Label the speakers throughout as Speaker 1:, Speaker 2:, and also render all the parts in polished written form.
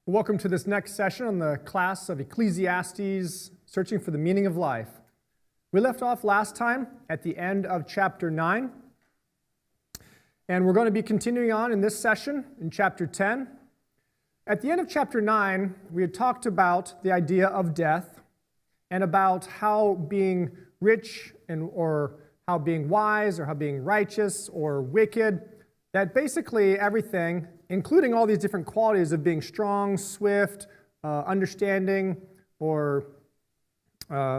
Speaker 1: Welcome to this next session on the class of Ecclesiastes, Searching for the Meaning of Life. We left off last time at the end of chapter 9, and we're going to be continuing on in this session in chapter 10. At the end of chapter 9, we had talked about the idea of death and about how being rich or how being wise or how being righteous or wicked, that basically everything, including all these different qualities of being strong, swift, understanding, or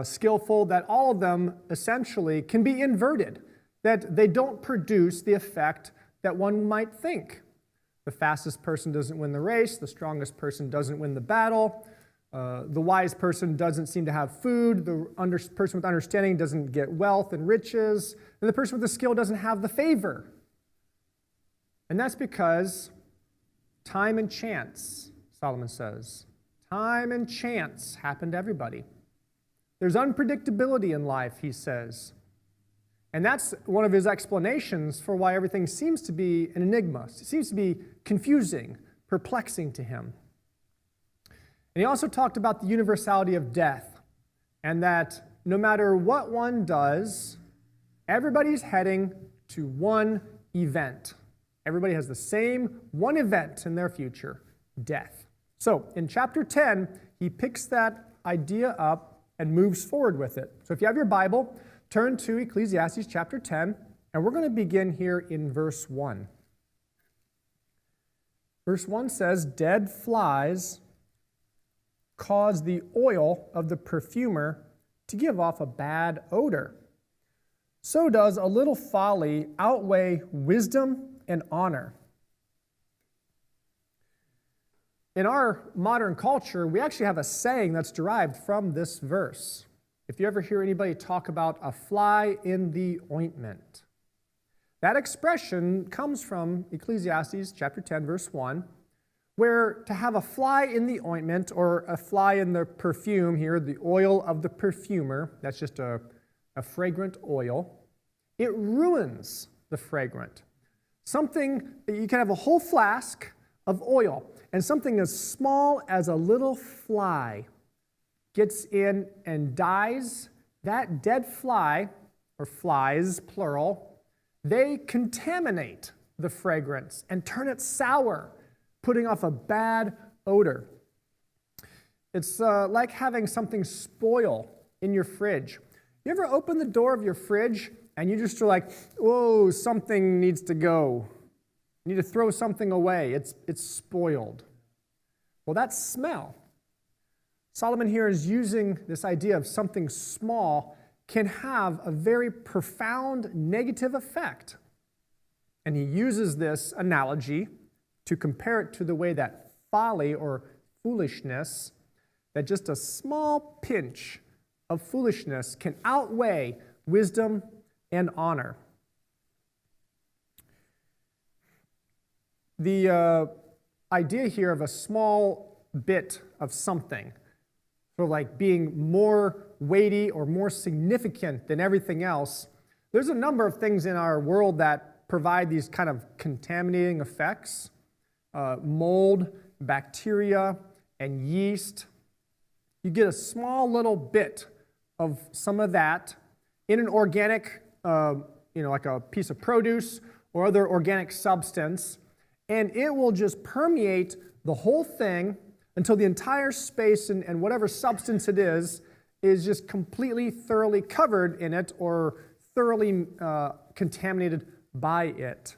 Speaker 1: skillful, that all of them essentially can be inverted, that they don't produce the effect that one might think. The fastest person doesn't win the race, the strongest person doesn't win the battle, the wise person doesn't seem to have food, the person with understanding doesn't get wealth and riches, and the person with the skill doesn't have the favor. And that's because time and chance, Solomon says, time and chance happen to everybody. There's unpredictability in life, he says. And that's one of his explanations for why everything seems to be an enigma. It seems to be confusing, perplexing to him. And he also talked about the universality of death, and that no matter what one does, everybody's heading to one event. Everybody has the same one event in their future, death. So in chapter 10, he picks that idea up and moves forward with it. So if you have your Bible, turn to Ecclesiastes chapter 10, and we're going to begin here in verse 1. Verse 1 says, "Dead flies cause the oil of the perfumer to give off a bad odor. So does a little folly outweigh wisdom and honor." In our modern culture, we actually have a saying that's derived from this verse. If you ever hear anybody talk about a fly in the ointment, that expression comes from Ecclesiastes chapter 10, verse 1, where to have a fly in the ointment or a fly in the perfume here, the oil of the perfumer, that's just a fragrant oil, it ruins the fragrant. Something, you can have a whole flask of oil, and something as small as a little fly gets in and dies. That dead fly, or flies, plural, they contaminate the fragrance and turn it sour, putting off a bad odor. It's like having something spoil in your fridge. You ever open the door of your fridge and you just are like, whoa, something needs to go. You need to throw something away. It's spoiled. Well, that smell. Solomon here is using this idea of something small can have a very profound negative effect. And he uses this analogy to compare it to the way that folly or foolishness, that just a small pinch of foolishness can outweigh wisdom and honor. The idea here of a small bit of something, sort of like being more weighty or more significant than everything else, there's a number of things in our world that provide these kind of contaminating effects. Mold, bacteria, and yeast. You get a small little bit of some of that in an organic, like a piece of produce or other organic substance, and it will just permeate the whole thing until the entire space and whatever substance it is just completely, thoroughly covered in it or thoroughly contaminated by it.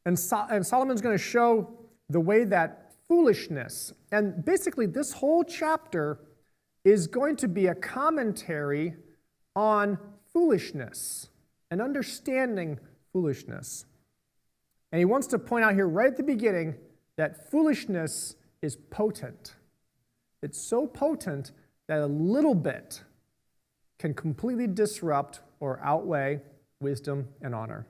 Speaker 1: And Solomon's going to show the way that foolishness, and basically this whole chapter is going to be a commentary on foolishness and understanding foolishness. And he wants to point out here right at the beginning that foolishness is potent. It's so potent that a little bit can completely disrupt or outweigh wisdom and honor.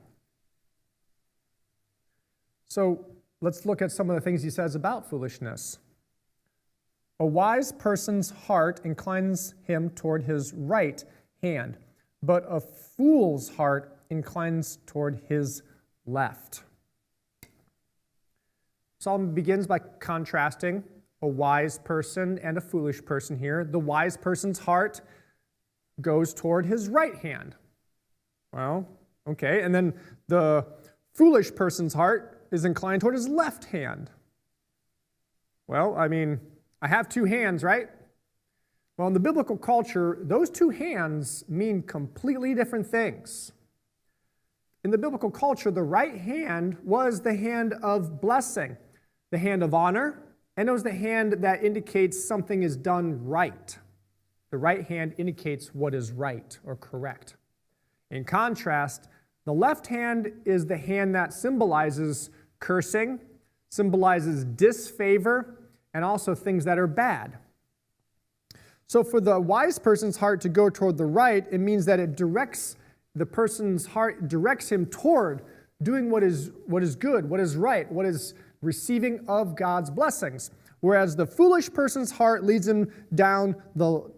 Speaker 1: So let's look at some of the things he says about foolishness. A wise person's heart inclines him toward his right hand, but a fool's heart inclines toward his left. Solomon begins by contrasting a wise person and a foolish person here. The wise person's heart goes toward his right hand. Well, okay. And then the foolish person's heart is inclined toward his left hand. Well, I mean, I have two hands, right? Well, in the biblical culture, those two hands mean completely different things. In the biblical culture, the right hand was the hand of blessing, the hand of honor, and it was the hand that indicates something is done right. The right hand indicates what is right or correct. In contrast, the left hand is the hand that symbolizes cursing, symbolizes disfavor, and also things that are bad. So for the wise person's heart to go toward the right, it means that it directs the person's heart, directs him toward doing what is good, what is right, what is receiving of God's blessings. Whereas the foolish person's heart leads him down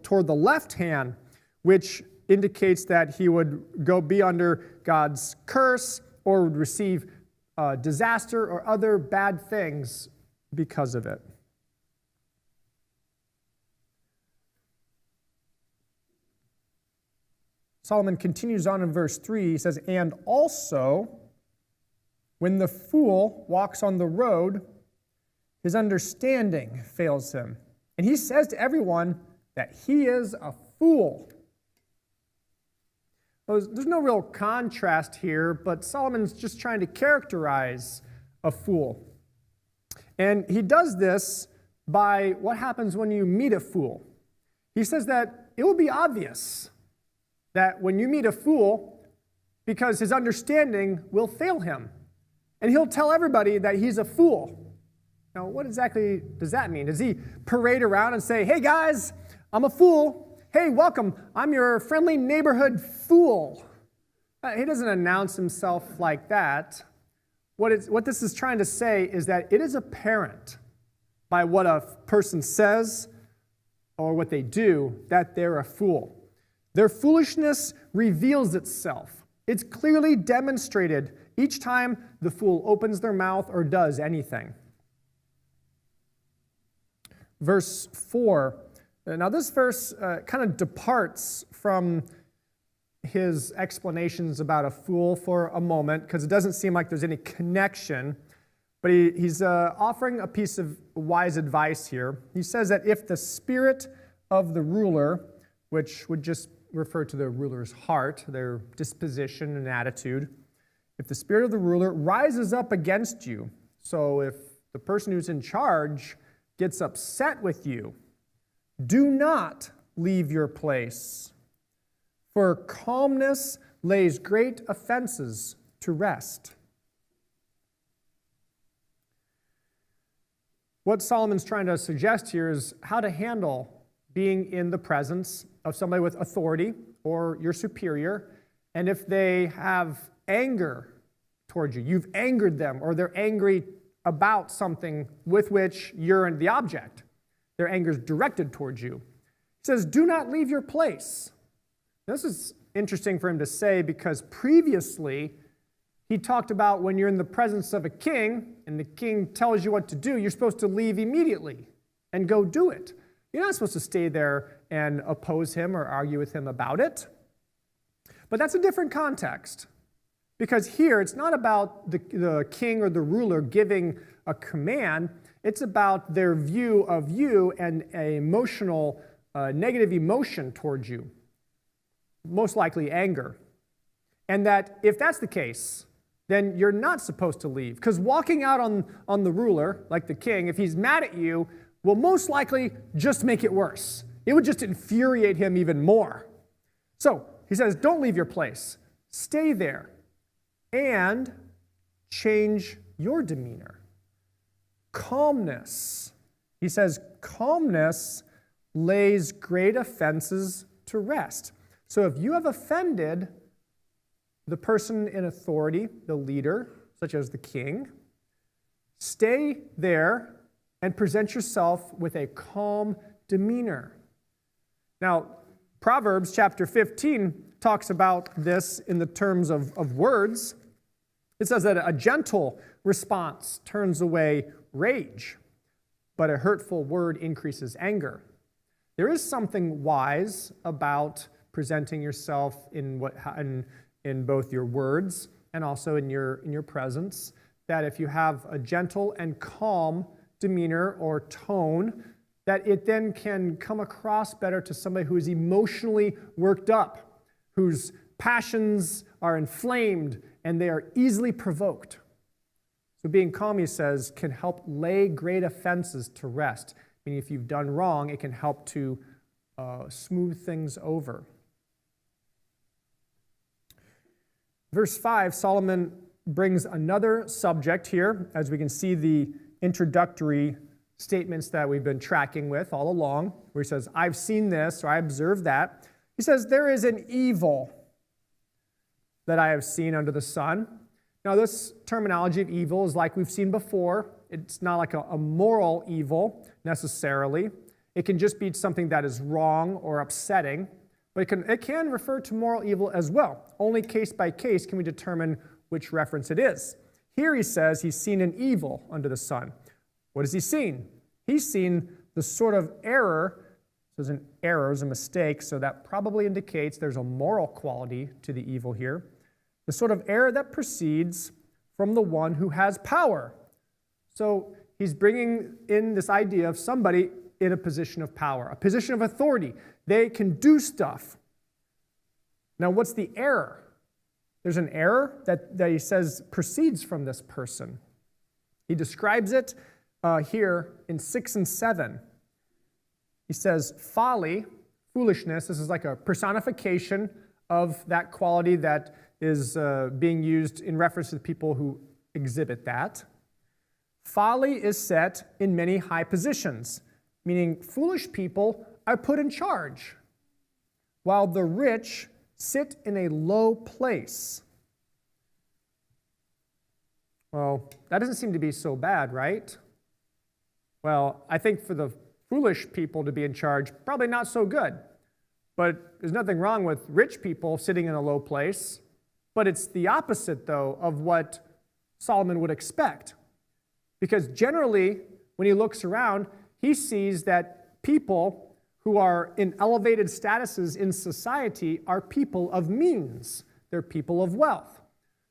Speaker 1: toward the left hand, which indicates that he would be under God's curse or would receive disaster or other bad things because of it. Solomon continues on in verse 3. He says, "And also, when the fool walks on the road, his understanding fails him. And he says to everyone that he is a fool." Well, there's no real contrast here, but Solomon's just trying to characterize a fool. And he does this by what happens when you meet a fool. He says that it will be obvious that when you meet a fool, because his understanding will fail him. And he'll tell everybody that he's a fool. Now, what exactly does that mean? Does he parade around and say, "Hey guys, I'm a fool. Hey, welcome, I'm your friendly neighborhood fool"? He doesn't announce himself like that. What this is trying to say is that it is apparent by what a person says or what they do that they're a fool. Their foolishness reveals itself. It's clearly demonstrated each time the fool opens their mouth or does anything. Verse 4. Now this verse kind of departs from his explanations about a fool for a moment because it doesn't seem like there's any connection. But he's offering a piece of wise advice here. He says that if the spirit of the ruler, which would just refer to the ruler's heart, their disposition and attitude. If the spirit of the ruler rises up against you, so if the person who's in charge gets upset with you, do not leave your place, for calmness lays great offenses to rest. What Solomon's trying to suggest here is how to handle being in the presence of somebody with authority or your superior, and if they have anger towards you, you've angered them, or they're angry about something with which you're the object. Their anger is directed towards you. He says, do not leave your place. This is interesting for him to say because previously he talked about when you're in the presence of a king and the king tells you what to do, you're supposed to leave immediately and go do it. You're not supposed to stay there and oppose him or argue with him about it. But that's a different context. Because here, it's not about the king or the ruler giving a command. It's about their view of you and an emotional, negative emotion towards you. Most likely anger. And that if that's the case, then you're not supposed to leave. Because walking out on the ruler, like the king, if he's mad at you, will most likely just make it worse. It would just infuriate him even more. So, he says, don't leave your place. Stay there. And change your demeanor. Calmness. He says, calmness lays great offenses to rest. So if you have offended the person in authority, the leader, such as the king, stay there and present yourself with a calm demeanor. Now, Proverbs chapter 15 talks about this in the terms of words. It says that a gentle response turns away rage, but a hurtful word increases anger. There is something wise about presenting yourself in both your words and also in your presence, that if you have a gentle and calm demeanor or tone, that it then can come across better to somebody who is emotionally worked up, whose passions are inflamed and they are easily provoked. So being calm, he says, can help lay great offenses to rest. Meaning if you've done wrong, it can help to smooth things over. Verse 5, Solomon brings another subject here, as we can see the introductory statements that we've been tracking with all along, where he says, I've seen this, or I observed that. He says, there is an evil that I have seen under the sun. Now, this terminology of evil is like we've seen before. It's not like a moral evil, necessarily. It can just be something that is wrong or upsetting, but it can refer to moral evil as well. Only case by case can we determine which reference it is. Here he says he's seen an evil under the sun. What has he seen? He's seen the sort of error. So there's an error, is a mistake, so that probably indicates there's a moral quality to the evil here. The sort of error that proceeds from the one who has power. So he's bringing in this idea of somebody in a position of power, a position of authority. They can do stuff. Now, what's the error? There's an error that he says proceeds from this person. He describes it here in 6 and 7. He says, folly, foolishness, this is like a personification of that quality that is being used in reference to the people who exhibit that. Folly is set in many high positions, meaning foolish people are put in charge, while the rich sit in a low place. Well, that doesn't seem to be so bad, right? Well, I think for the foolish people to be in charge, probably not so good. But there's nothing wrong with rich people sitting in a low place. But it's the opposite, though, of what Solomon would expect. Because generally, when he looks around, he sees that people who are in elevated statuses in society are people of means. They're people of wealth.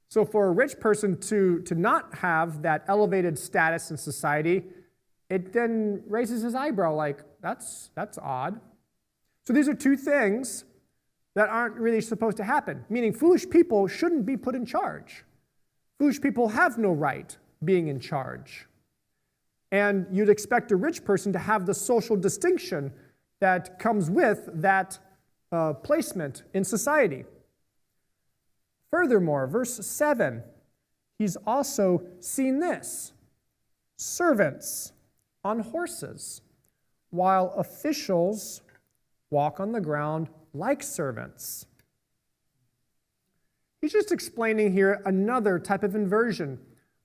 Speaker 1: So for a rich person to not have that elevated status in society, it then raises his eyebrow like, that's odd. So these are two things that aren't really supposed to happen, meaning foolish people shouldn't be put in charge. Foolish people have no right being in charge. And you'd expect a rich person to have the social distinction that comes with that placement in society. Furthermore, verse 7, he's also seen this: servants on horses, while officials walk on the ground like servants. He's just explaining here another type of inversion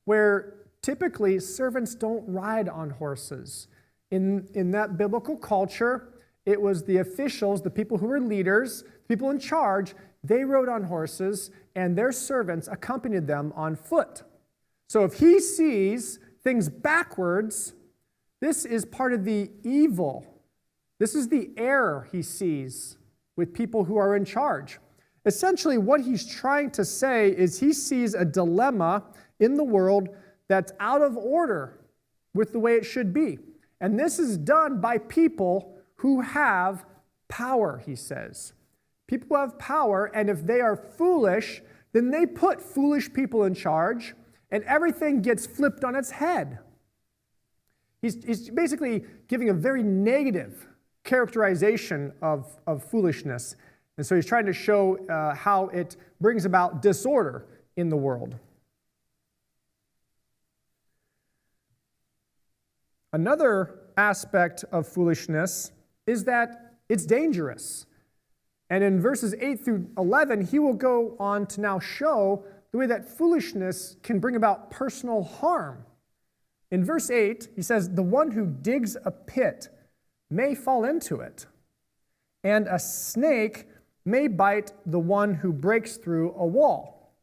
Speaker 1: where typically servants don't ride on horses. In that biblical culture, it was the officials, the people who were leaders, people in charge, they rode on horses, and their servants accompanied them on foot. So if he sees things backwards, this is part of the evil. This is the error he sees with people who are in charge. Essentially, what he's trying to say is he sees a dilemma in the world that's out of order with the way it should be. And this is done by people who have power, he says. People who have power, and if they are foolish, then they put foolish people in charge, and everything gets flipped on its head. He's basically giving a very negative characterization of foolishness. And so he's trying to show how it brings about disorder in the world. Another aspect of foolishness is that it's dangerous. And in verses 8 through 11, he will go on to now show the way that foolishness can bring about personal harm. In verse 8, he says, "The one who digs a pit may fall into it, and a snake may bite the one who breaks through a wall.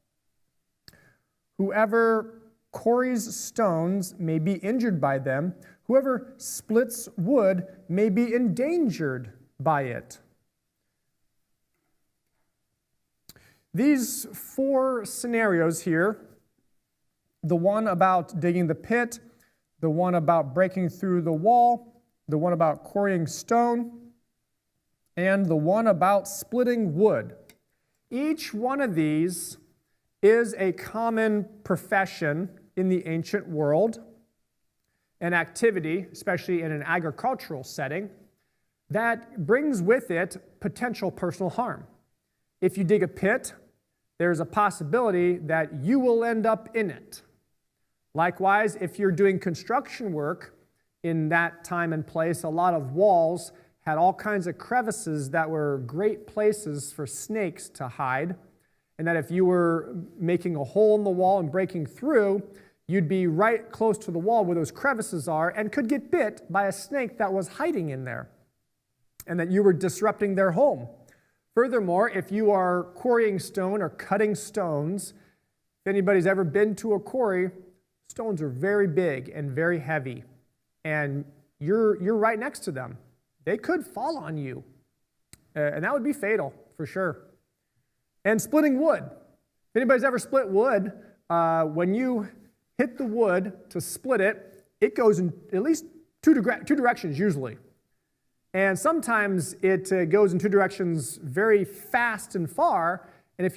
Speaker 1: Whoever quarries stones may be injured by them. Whoever splits wood may be endangered by it. These four scenarios here, the one about digging the pit, the one about breaking through the wall, the one about quarrying stone, and the one about splitting wood. Each one of these is a common profession in the ancient world, an activity, especially in an agricultural setting, that brings with it potential personal harm. If you dig a pit, there's a possibility that you will end up in it. Likewise, if you're doing construction work in that time and place, a lot of walls had all kinds of crevices that were great places for snakes to hide, and that if you were making a hole in the wall and breaking through, you'd be right close to the wall where those crevices are and could get bit by a snake that was hiding in there, and that you were disrupting their home. Furthermore, if you are quarrying stone or cutting stones, if anybody's ever been to a quarry, stones are very big and very heavy, and you're right next to them. They could fall on you, and that would be fatal for sure. And splitting wood. If anybody's ever split wood, when you hit the wood to split it, it goes in at least two directions usually. And sometimes it goes in two directions very fast and far, and if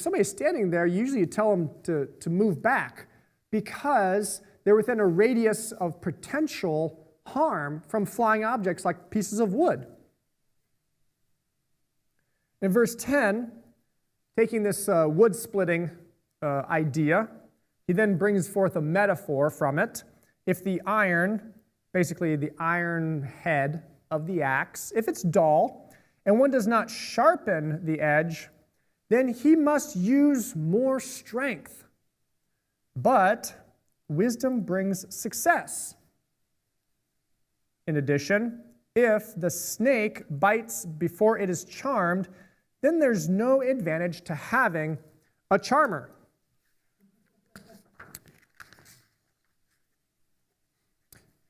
Speaker 1: somebody's standing there, usually you tell them to move back because they're within a radius of potential harm from flying objects like pieces of wood. In verse 10, taking this wood splitting idea, he then brings forth a metaphor from it. If the iron, basically the iron head of the axe, if it's dull and one does not sharpen the edge, then he must use more strength. But wisdom brings success. In addition, if the snake bites before it is charmed, then there's no advantage to having a charmer.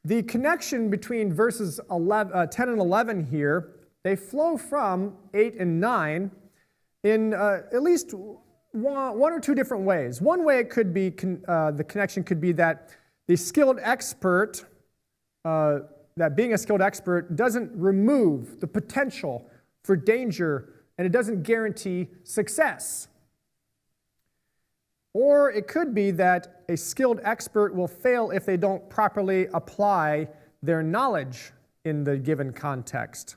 Speaker 1: The connection between verses 10 and 11 here, they flow from 8 and 9 in at least one or two different ways. One way it could be, the connection could be that the skilled expert, that being a skilled expert doesn't remove the potential for danger, and it doesn't guarantee success. Or it could be that a skilled expert will fail if they don't properly apply their knowledge in the given context.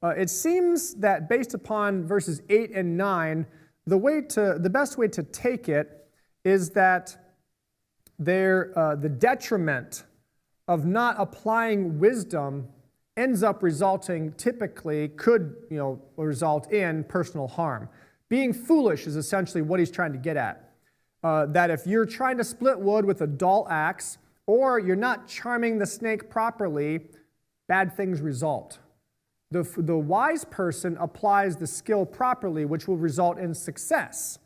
Speaker 1: It seems that based upon verses 8 and 9, the best way to take it is that the detriment of not applying wisdom ends up could result in personal harm. Being foolish is essentially what he's trying to get at. That if you're trying to split wood with a dull axe, or you're not charming the snake properly, bad things result. The wise person applies the skill properly, which will result in success.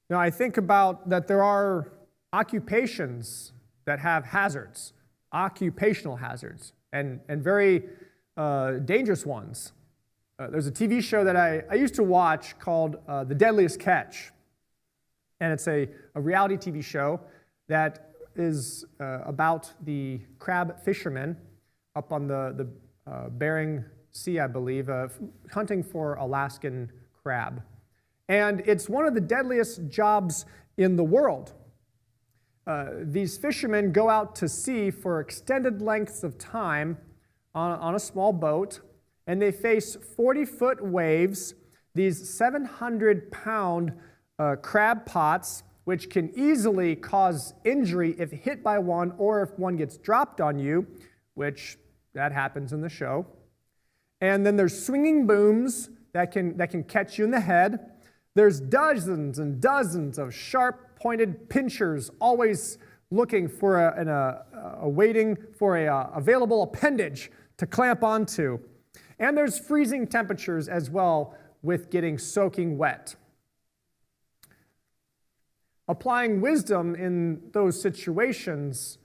Speaker 1: Now, I think about that there are occupations that have hazards, occupational hazards, and very dangerous ones. There's a TV show that I used to watch called The Deadliest Catch. And it's a reality TV show that is about the crab fishermen up on the Bering Sea, I believe, hunting for Alaskan crab. And it's one of the deadliest jobs in the world. These fishermen go out to sea for extended lengths of time on a small boat, and they face 40-foot waves, these 700-pound crab pots, which can easily cause injury if hit by one or if one gets dropped on you, which that happens in the show. And then there's swinging booms that can catch you in the head. There's dozens and dozens of sharp-pointed pinchers always looking for waiting for a available appendage to clamp onto. And there's freezing temperatures as well with getting soaking wet. Applying wisdom in those situations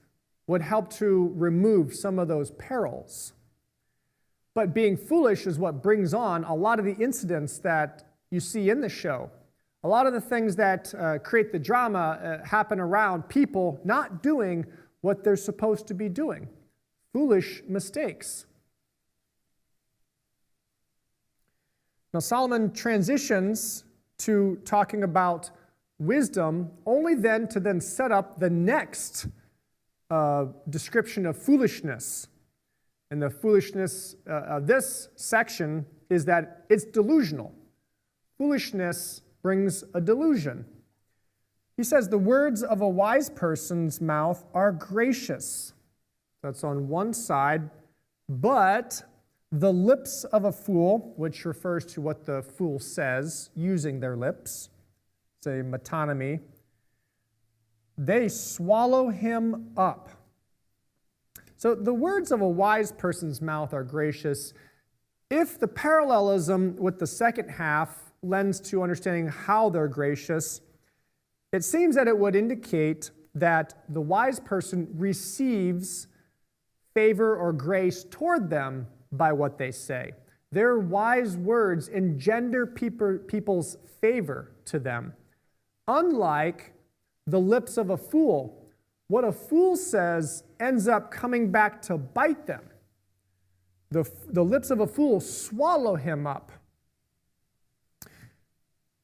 Speaker 1: would help to remove some of those perils. But being foolish is what brings on a lot of the incidents that you see in the show. A lot of the things that create the drama happen around people not doing what they're supposed to be doing. Foolish mistakes. Now, Solomon transitions to talking about wisdom only then to then set up the next description of foolishness. And the foolishness of this section is that it's delusional. Foolishness brings a delusion. He says, the words of a wise person's mouth are gracious. That's on one side. But the lips of a fool, which refers to what the fool says using their lips, say metonymy, they swallow him up. So the words of a wise person's mouth are gracious. If the parallelism with the second half lends to understanding how they're gracious, it seems that it would indicate that the wise person receives favor or grace toward them by what they say. Their wise words engender people's favor to them. Unlike the lips of a fool, what a fool says ends up coming back to bite them. The lips of a fool swallow him up.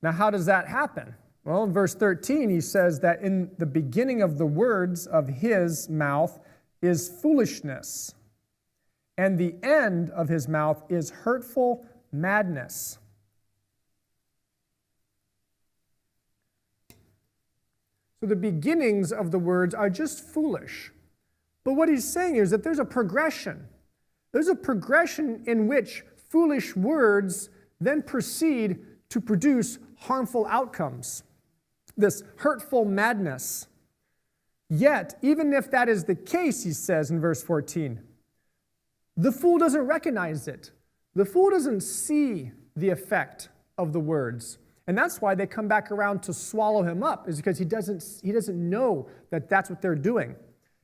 Speaker 1: Now, how does that happen? Well, in verse 13, he says that in the beginning of the words of his mouth is foolishness, and the end of his mouth is hurtful madness. So the beginnings of the words are just foolish. But what he's saying is that there's a progression. There's a progression in which foolish words then proceed to produce harmful outcomes, this hurtful madness. Yet, even if that is the case, he says in verse 14, the fool doesn't recognize it. The fool doesn't see the effect of the words. And that's why they come back around to swallow him up, is because he doesn't know that that's what they're doing.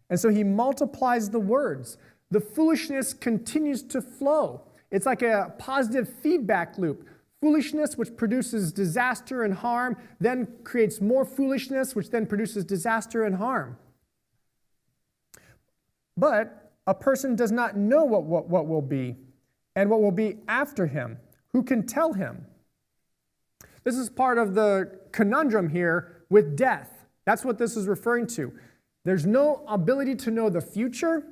Speaker 1: And so he multiplies the words. The foolishness continues to flow. It's like a positive feedback loop. Foolishness, which produces disaster and harm, then creates more foolishness, which then produces disaster and harm. But a person does not know what will be and what will be after him. Who can tell him? This is part of the conundrum here with death. That's what this is referring to. There's no ability to know the future,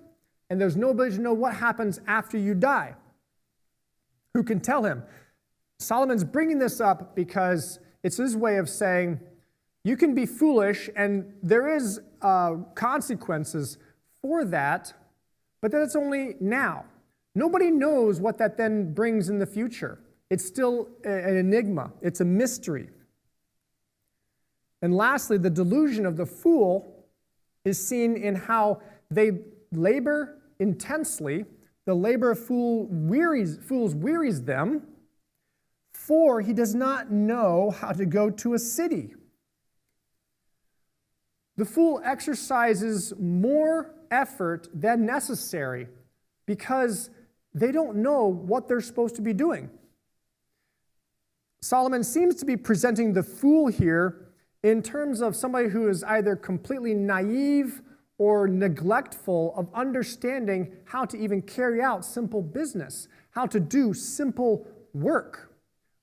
Speaker 1: and there's no ability to know what happens after you die. Who can tell him? Solomon's bringing this up because it's his way of saying, you can be foolish, and there is consequences for that, but that's only now. Nobody knows what that then brings in the future. It's still an enigma. It's a mystery. And lastly, the delusion of the fool is seen in how they labor intensely. The labor of fools wearies them, for he does not know how to go to a city. The fool exercises more effort than necessary because they don't know what they're supposed to be doing. Solomon seems to be presenting the fool here in terms of somebody who is either completely naive or neglectful of understanding how to even carry out simple business, how to do simple work,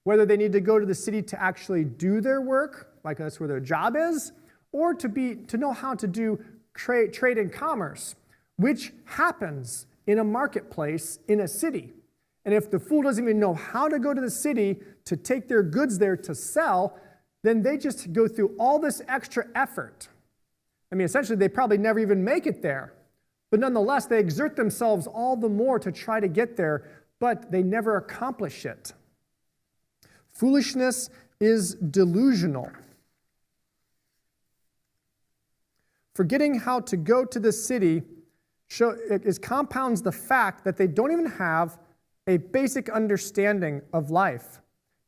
Speaker 1: whether they need to go to the city to actually do their work, like that's where their job is, or to know how to do trade and commerce, which happens in a marketplace in a city. And if the fool doesn't even know how to go to the city to take their goods there to sell, then they just go through all this extra effort. I mean, essentially, they probably never even make it there. But nonetheless, they exert themselves all the more to try to get there, but they never accomplish it. Foolishness is delusional. Forgetting how to go to the city compounds the fact that they don't even have a basic understanding of life.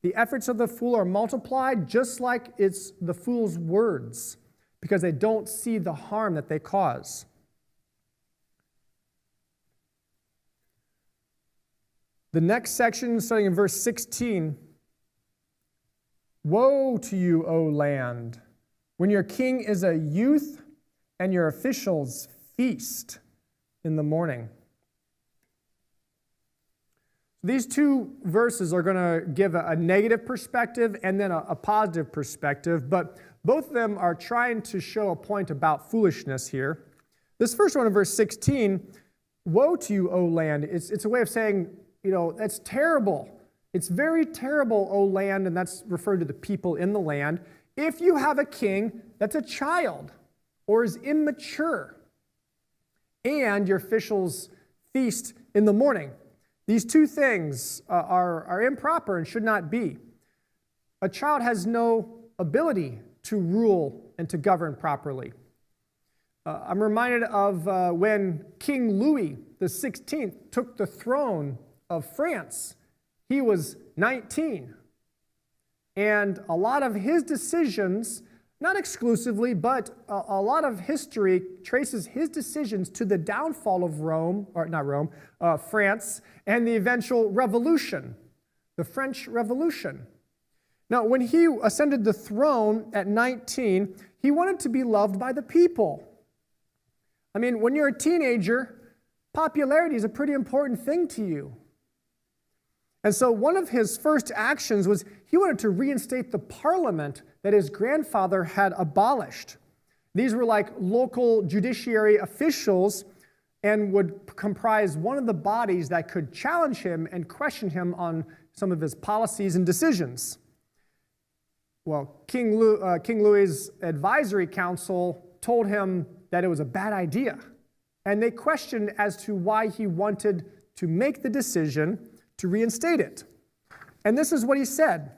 Speaker 1: The efforts of the fool are multiplied just like it's the fool's words, because they don't see the harm that they cause. The next section, starting in verse 16, woe to you, O land, when your king is a youth and your officials feast in the morning. These two verses are going to give a negative perspective and then a positive perspective, but both of them are trying to show a point about foolishness here. This first one in verse 16, woe to you, O land, it's a way of saying, that's terrible. It's very terrible, O land, and that's referred to the people in the land, if you have a king that's a child or is immature, and your officials feast in the morning. These two things are improper and should not be. A child has no ability to rule and to govern properly. I'm reminded of when King Louis XVI took the throne of France. He was 19. And a lot of his decisions, not exclusively, but a lot of history traces his decisions to the downfall of France, and the eventual revolution, the French Revolution. Now, when he ascended the throne at 19, he wanted to be loved by the people. I mean, when you're a teenager, popularity is a pretty important thing to you. And so one of his first actions was he wanted to reinstate the parliament that his grandfather had abolished. These were like local judiciary officials and would comprise one of the bodies that could challenge him and question him on some of his policies and decisions. Well, King Louis's advisory council told him that it was a bad idea, and they questioned as to why he wanted to make the decision to reinstate it. And this is what he said: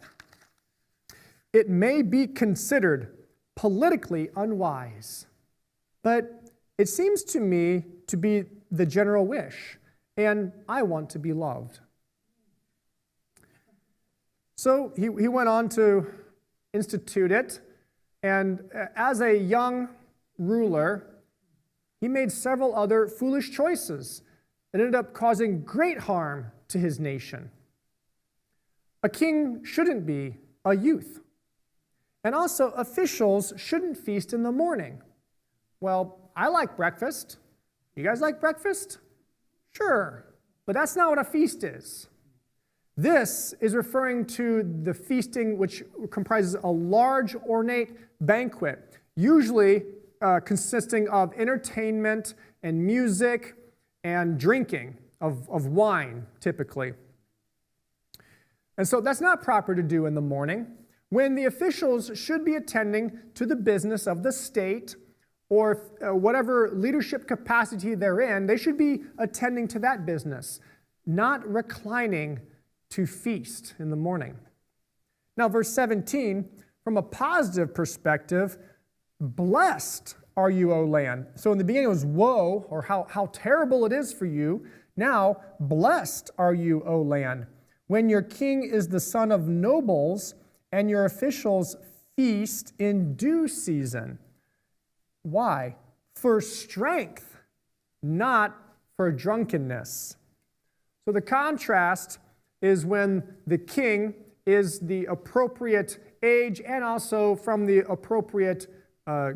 Speaker 1: "It may be considered politically unwise, but it seems to me to be the general wish, and I want to be loved." So he went on to institute it, and as a young ruler, he made several other foolish choices that ended up causing great harm to his nation. A king shouldn't be a youth. And also, officials shouldn't feast in the morning. Well, I like breakfast. You guys like breakfast? Sure, but that's not what a feast is. This is referring to the feasting which comprises a large ornate banquet, usually consisting of entertainment and music and drinking of wine, typically. And so that's not proper to do in the morning, when the officials should be attending to the business of the state, or whatever leadership capacity they're in. They should be attending to that business, not reclining to feast in the morning. Now, verse 17, from a positive perspective, blessed are you, O land. So in the beginning it was woe, or how terrible it is for you. Now, blessed are you, O land, when your king is the son of nobles and your officials feast in due season. Why? For strength, not for drunkenness. So the contrast is when the king is the appropriate age and also from the appropriate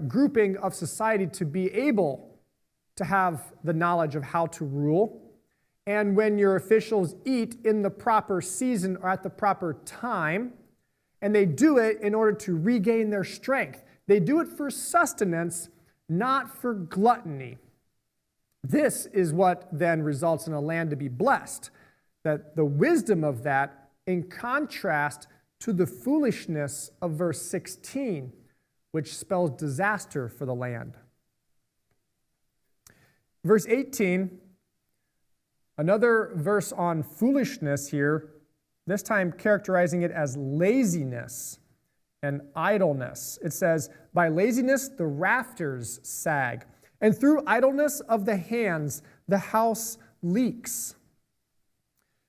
Speaker 1: grouping of society to be able to have the knowledge of how to rule. And when your officials eat in the proper season or at the proper time, and they do it in order to regain their strength. They do it for sustenance, not for gluttony. This is what then results in a land to be blessed, that the wisdom of that in contrast to the foolishness of verse 16, which spells disaster for the land. Verse 18, another verse on foolishness here, this time characterizing it as laziness and idleness. It says, by laziness the rafters sag, and through idleness of the hands the house leaks.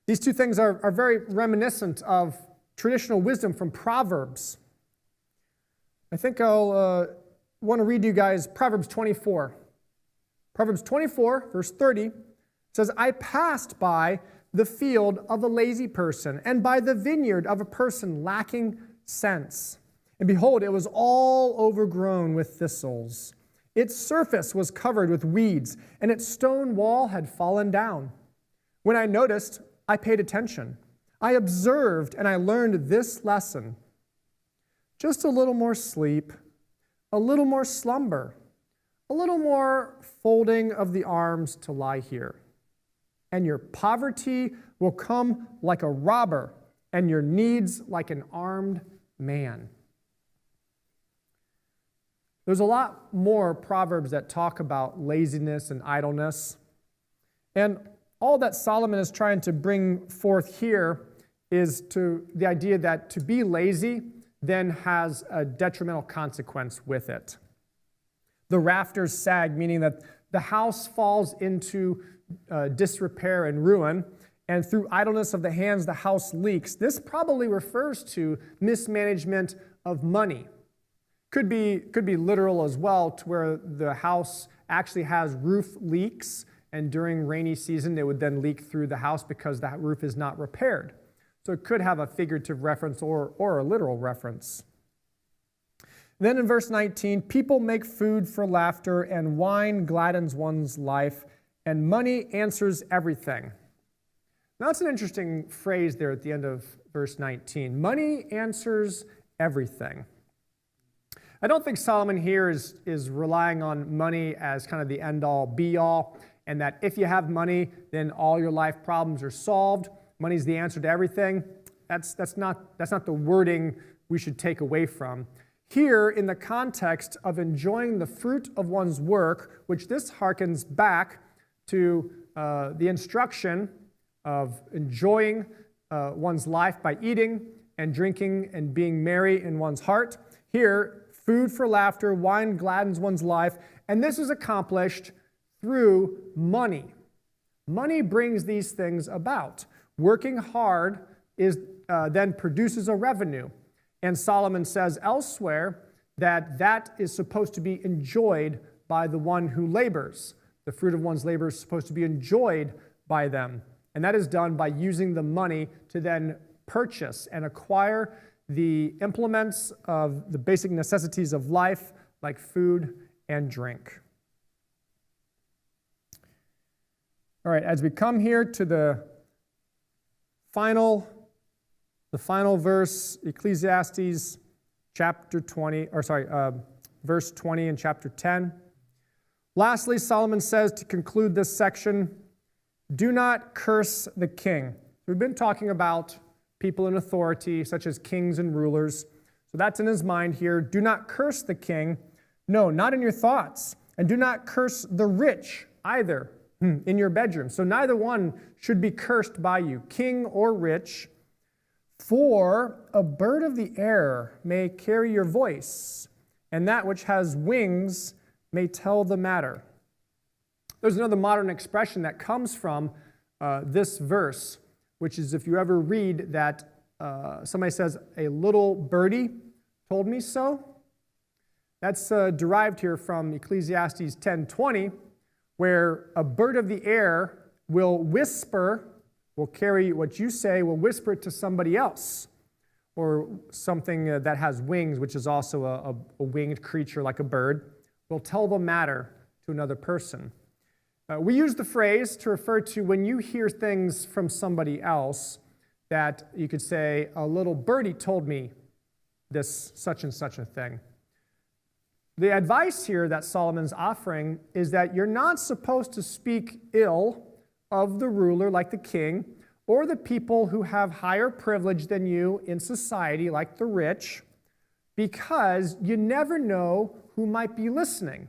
Speaker 1: These two things are very reminiscent of traditional wisdom from Proverbs. I think I'll want to read to you guys Proverbs 24. Proverbs 24, verse 30, says, I passed by the field of a lazy person and by the vineyard of a person lacking sense. And behold, it was all overgrown with thistles. Its surface was covered with weeds, and its stone wall had fallen down. When I noticed, I paid attention. I observed, and I learned this lesson. Just a little more sleep, a little more slumber, a little more folding of the arms to lie here. And your poverty will come like a robber, and your needs like an armed man. There's a lot more Proverbs that talk about laziness and idleness. And all that Solomon is trying to bring forth here is to the idea that to be lazy then has a detrimental consequence with it. The rafters sag, meaning that the house falls into disrepair and ruin, and through idleness of the hands, the house leaks. This probably refers to mismanagement of money. Could be literal as well, to where the house actually has roof leaks, and during rainy season, it would then leak through the house because that roof is not repaired. So it could have a figurative reference or a literal reference. Then in verse 19, people make food for laughter, and wine gladdens one's life, and money answers everything. Now that's an interesting phrase there at the end of verse 19. Money answers everything. I don't think Solomon here is relying on money as kind of the end-all, be-all, and that if you have money, then all your life problems are solved. Money's the answer to everything. That's not the wording we should take away from. Here, in the context of enjoying the fruit of one's work, which this harkens back to the instruction of enjoying one's life by eating and drinking and being merry in one's heart. Here, food for laughter, wine gladdens one's life, and this is accomplished through money. Money brings these things about. Working hard then produces a revenue. And Solomon says elsewhere that is supposed to be enjoyed by the one who labors. The fruit of one's labor is supposed to be enjoyed by them. And that is done by using the money to then purchase and acquire the implements of the basic necessities of life, like food and drink. All right, as we come here to the final verse, Ecclesiastes chapter 20, verse 20 in chapter 10. Lastly, Solomon says to conclude this section, do not curse the king. We've been talking about people in authority, such as kings and rulers. So that's in his mind here. Do not curse the king. No, not in your thoughts. And do not curse the rich either in your bedroom. So neither one should be cursed by you, king or rich. For a bird of the air may carry your voice, and that which has wings may tell the matter. There's another modern expression that comes from this verse, which is if you ever read that somebody says, a little birdie told me so. That's derived here from Ecclesiastes 10:20, where a bird of the air will carry what you say, will whisper it to somebody else, or something that has wings, which is also a winged creature like a bird, will tell the matter to another person. We use the phrase to refer to when you hear things from somebody else that you could say, a little birdie told me this such and such a thing. The advice here that Solomon's offering is that you're not supposed to speak ill of the ruler like the king, or the people who have higher privilege than you in society like the rich, because you never know who might be listening.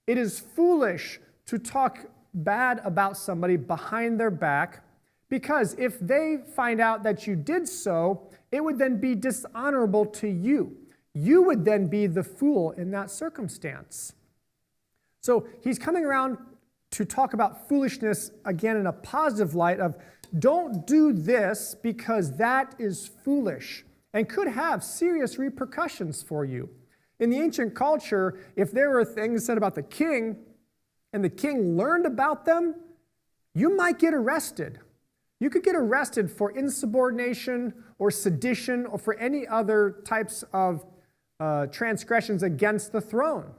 Speaker 1: It is foolish to talk bad about somebody behind their back, because if they find out that you did so, it would then be dishonorable to you. You would then be the fool in that circumstance. So he's coming around to talk about foolishness again in a positive light of don't do this because that is foolish and could have serious repercussions for you. In the ancient culture, if there were things said about the king and the king learned about them, you might get arrested. You could get arrested for insubordination or sedition or for any other types of transgressions against the throne.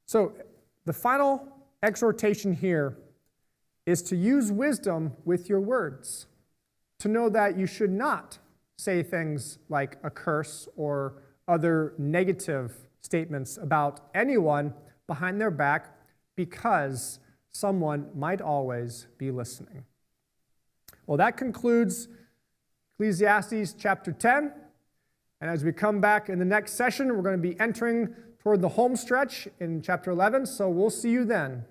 Speaker 1: So the final exhortation here is to use wisdom with your words, to know that you should not say things like a curse or other negative statements about anyone behind their back because someone might always be listening. Well, that concludes Ecclesiastes chapter 10. And as we come back in the next session, we're going to be entering toward the home stretch in chapter 11. So we'll see you then.